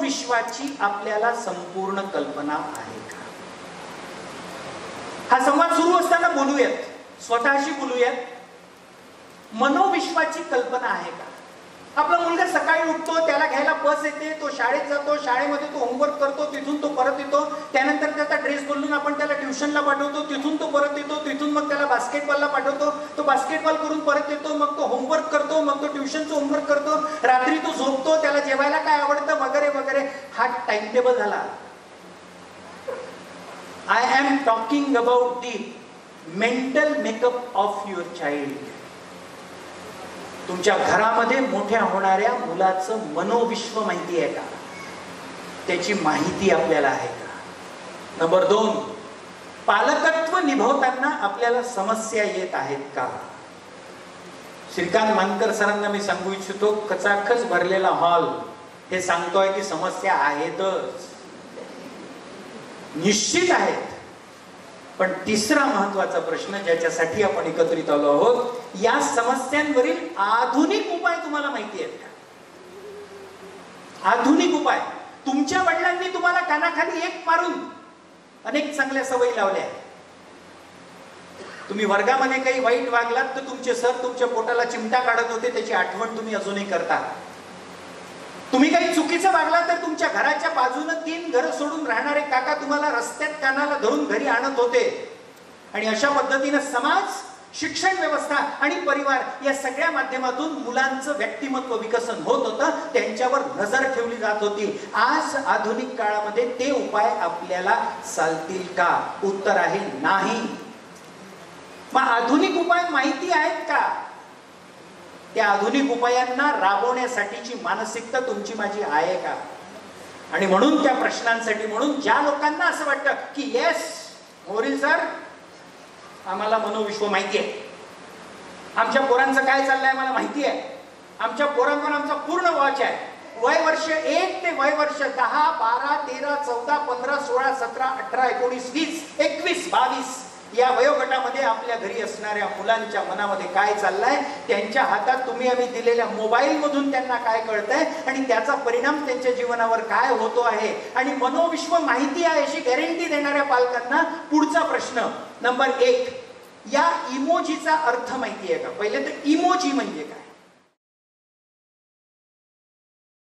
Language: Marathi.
मनोविश्वाची आपल्याला संपूर्ण कल्पना आहे का? हा संवाद सुरू असताना बोलूयात, स्वतःशी बोलूयात. मनोविश्वाची कल्पना आहे का? आपला मुलगा सकाळी उठतो, त्याला घ्यायला बस येते, तो शाळेत जातो, शाळेमध्ये तो होमवर्क करतो, तिथून तो परत येतो, त्यानंतर त्याचा ड्रेस बदलून आपण त्याला ट्युशनला पाठवतो, तिथून तो परत येतो, तिथून मग त्याला बास्केटबॉलला पाठवतो, तो बास्केटबॉल करून परत येतो, मग तो होमवर्क करतो, मग तो ट्युशनचं होमवर्क करतो, रात्री तो झोपतो, त्याला जेवायला काय आवडतं वगैरे वगैरे. हा टाइम टेबल झाला. I am talking about the mental makeup of your child. तुमच्या घरामध्ये मोठ्या होणाऱ्या मुलाचं मनोविश्व माहिती आहे का? त्याची माहिती आपल्याला आहे का? नंबर 2, पालकत्व निभवताना आपल्याला समस्या येत आहेत का? श्रीकांत मानकर सरांना मी सांगू इच्छितो, कचाकच भरलेला हॉल हे सांगतोय की समस्या आहेतच, निश्चित आहेत. पण तिसरा महत्वाचा प्रश्न ज्याच्यासाठी आपण एकत्रित आलो आहोत, या समस्यांवरील आधुनिक उपाय तुम्हाला माहिती आहेत का? आधुनिक उपाय. तुमच्या वडिलांनी तुम्हाला कानाखाली एक मारून अनेक चांगल्या सवयी लावल्या. तुम्ही वर्गामध्ये काही वाईट वागलात तर तुमचे सर तुमच्या पोटाला चिमटा काढत होते, त्याची आठवण तुम्ही अजूनही करता. तुम्ही काही चुकीचं वागला तर तुमच्या घराच्या बाजूने 3 घरं सोडून राहणारे काका तुम्हाला रस्त्यात कानाला धरून घरी आणत होते. आणि अशा पद्धतीने समाज, शिक्षण व्यवस्था आणि परिवार या सगळ्या माध्यमातून मुलांचं व्यक्तिमत्व विकसन होत होतं, त्यांच्यावर नजर ठेवली जात होती. आज आधुनिक काळामध्ये ते उपाय आपल्याला चालतील का? उत्तर आहे नाही. मग आधुनिक उपाय माहिती आहेत का? त्या आधुनिक उपायांना राबवण्यासाठीची मानसिकता तुमची माझी आहे का? आणि म्हणून त्या प्रश्नांसाठी, म्हणून ज्या लोकांना असं वाटतं की येस मोरील सर आम्हाला मनोविश्व माहिती आहे, आमच्या पोरांचं काय चाललंय मला माहिती आहे, आमच्या पोरांवर आमचा पूर्ण वॉच आहे, वय वर्ष 1 ते वय वर्ष 10, 12, 13, 14, 15, 16, 17, 18, 19, 20, 21, 22 या वयोगटामध्ये आपल्या घरी असणाऱ्या मुलांच्या मनामध्ये काय चाललंय, त्यांच्या हातात तुम्ही आम्ही दिलेल्या मोबाईल मधून त्यांना काय कळतंय आणि त्याचा परिणाम त्यांच्या जीवनावर काय होतो आहे. आणि मनोविश्व माहिती आहे अशी गॅरंटी देणाऱ्या पालकांना पुढचा प्रश्न नंबर 1, या इमोजीचा अर्थ माहिती आहे का? पहिले तर इमोजी म्हणजे काय?